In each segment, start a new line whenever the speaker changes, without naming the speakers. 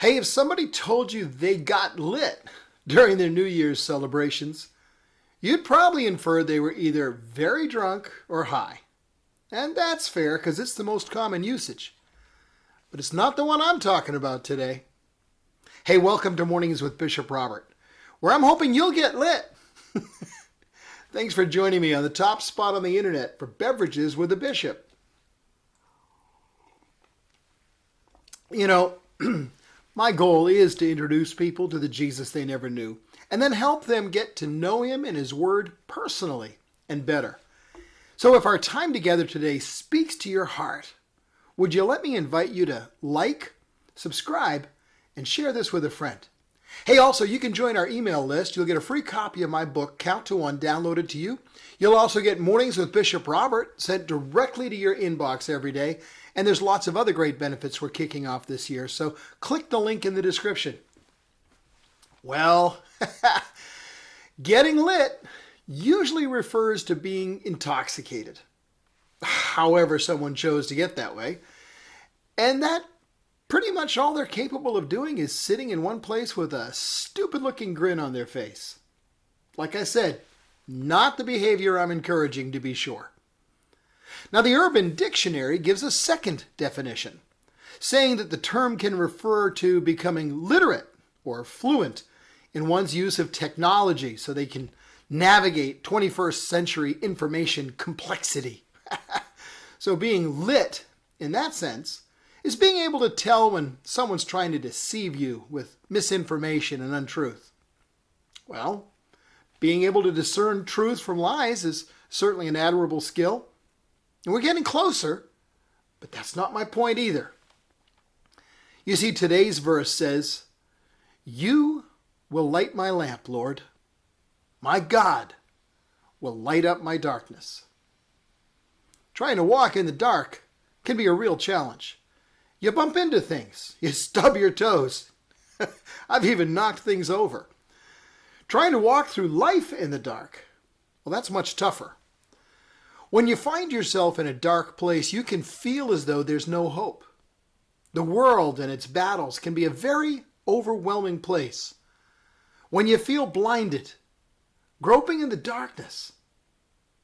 Hey, if somebody told you they got lit during their New Year's celebrations, you'd probably infer they were either very drunk or high. And that's fair because it's the most common usage. But it's not the one I'm talking about today. Hey, welcome to Mornings with Bishop Robert, where I'm hoping you'll get lit. Thanks for joining me on the top spot on the internet for beverages with a bishop. You know, my goal is to introduce people to the Jesus they never knew, and then help them get to know him and his word personally and better. So if our time together today speaks to your heart, would you let me invite you to like, subscribe, and share this with a friend? Hey, also, you can join our email list. You'll get a free copy of my book, Count to One, downloaded to you. You'll also get Mornings with Bishop Robert sent directly to your inbox every day. And there's lots of other great benefits we're kicking off this year. So click the link in the description. Well, getting lit usually refers to being intoxicated. However someone chose to get that way. And that pretty much all they're capable of doing is sitting in one place with a stupid-looking grin on their face. Like I said, not the behavior I'm encouraging, to be sure. Now, the Urban Dictionary gives a second definition, saying that the term can refer to becoming literate or fluent in one's use of technology so they can navigate 21st century information complexity. So being lit, in that sense, is being able to tell when someone's trying to deceive you with misinformation and untruth. Well, being able to discern truth from lies is certainly an admirable skill. And we're getting closer, but that's not my point either. You see, today's verse says, "You will light my lamp, Lord. My God will light up my darkness." Trying to walk in the dark can be a real challenge. You bump into things. You stub your toes. I've even knocked things over. Trying to walk through life in the dark, well, that's much tougher. When you find yourself in a dark place, you can feel as though there's no hope. The world and its battles can be a very overwhelming place. When you feel blinded, groping in the darkness,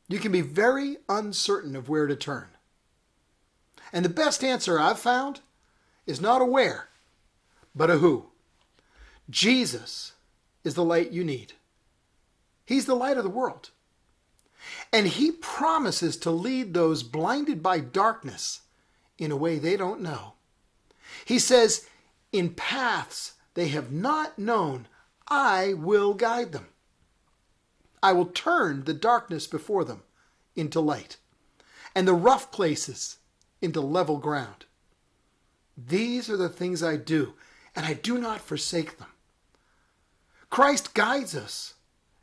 you can be very uncertain of where to turn. And the best answer I've found is not a where, but a who. Jesus is the light you need. He's the light of the world. And he promises to lead those blinded by darkness in a way they don't know. He says, in paths they have not known, I will guide them. I will turn the darkness before them into light, and the rough places into level ground. These are the things I do, and I do not forsake them. Christ guides us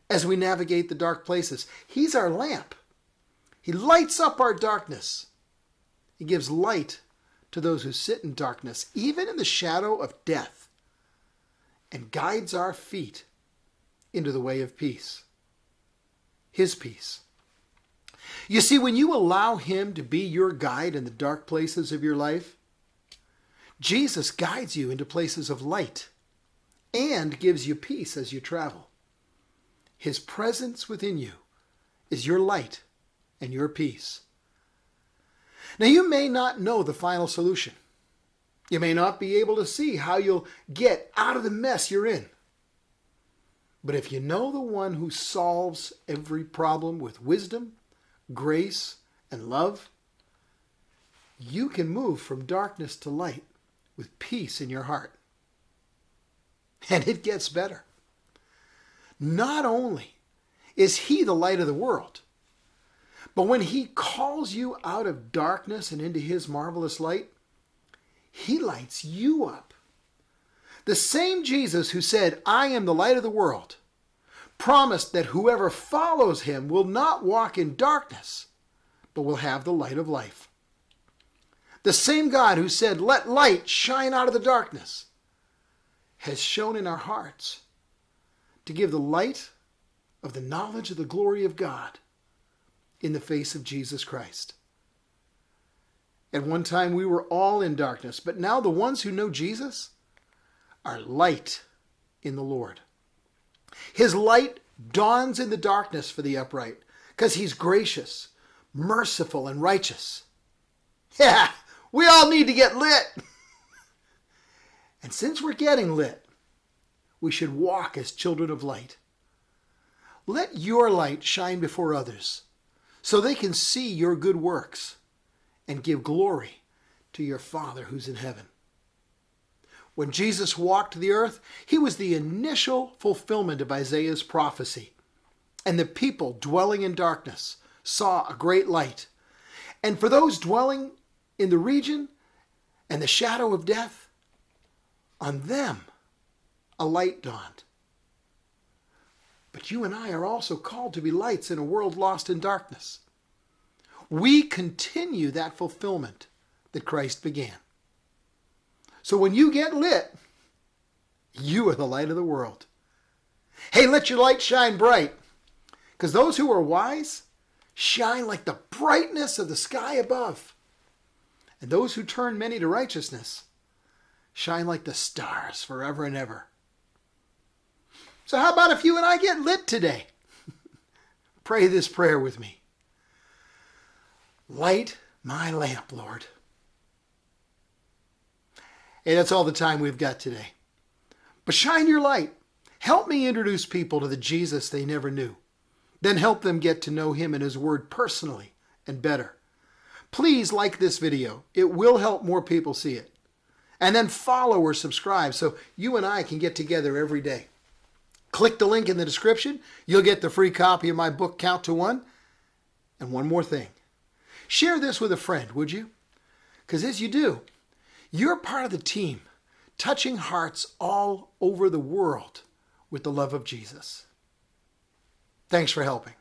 as we navigate the dark places. He's our lamp. He lights up our darkness. He gives light to those who sit in darkness, even in the shadow of death, and guides our feet into the way of peace. His peace. You see, when you allow him to be your guide in the dark places of your life, Jesus guides you into places of light and gives you peace as you travel. His presence within you is your light and your peace. Now, you may not know the final solution. You may not be able to see how you'll get out of the mess you're in. But if you know the one who solves every problem with wisdom, grace, and love, you can move from darkness to light with peace in your heart. And it gets better. Not only is he the light of the world, but when he calls you out of darkness and into his marvelous light, he lights you up. The same Jesus who said, I am the light of the world, promised that whoever follows him will not walk in darkness, but will have the light of life. The same God who said, let light shine out of the darkness, has shone in our hearts to give the light of the knowledge of the glory of God in the face of Jesus Christ. At one time we were all in darkness, but now the ones who know Jesus are light in the Lord. His light dawns in the darkness for the upright because he's gracious, merciful, and righteous. Yeah, we all need to get lit. And since we're getting lit, we should walk as children of light. Let your light shine before others so they can see your good works and give glory to your Father who's in heaven. When Jesus walked the earth, he was the initial fulfillment of Isaiah's prophecy. And the people dwelling in darkness saw a great light. And for those dwelling in the region and the shadow of death, on them a light dawned. But you and I are also called to be lights in a world lost in darkness. We continue that fulfillment that Christ began. So when you get lit, you are the light of the world. Hey, let your light shine bright, because those who are wise shine like the brightness of the sky above. And those who turn many to righteousness shine like the stars forever and ever. So how about if you and I get lit today? Pray this prayer with me. Light my lamp, Lord. Hey, that's all the time we've got today. But shine your light. Help me introduce people to the Jesus they never knew. Then help them get to know him and his word personally and better. Please like this video. It will help more people see it. And then follow or subscribe so you and I can get together every day. Click the link in the description. You'll get the free copy of my book, Count to One. And one more thing. Share this with a friend, would you? Because as you do, you're part of the team, touching hearts all over the world with the love of Jesus. Thanks for helping.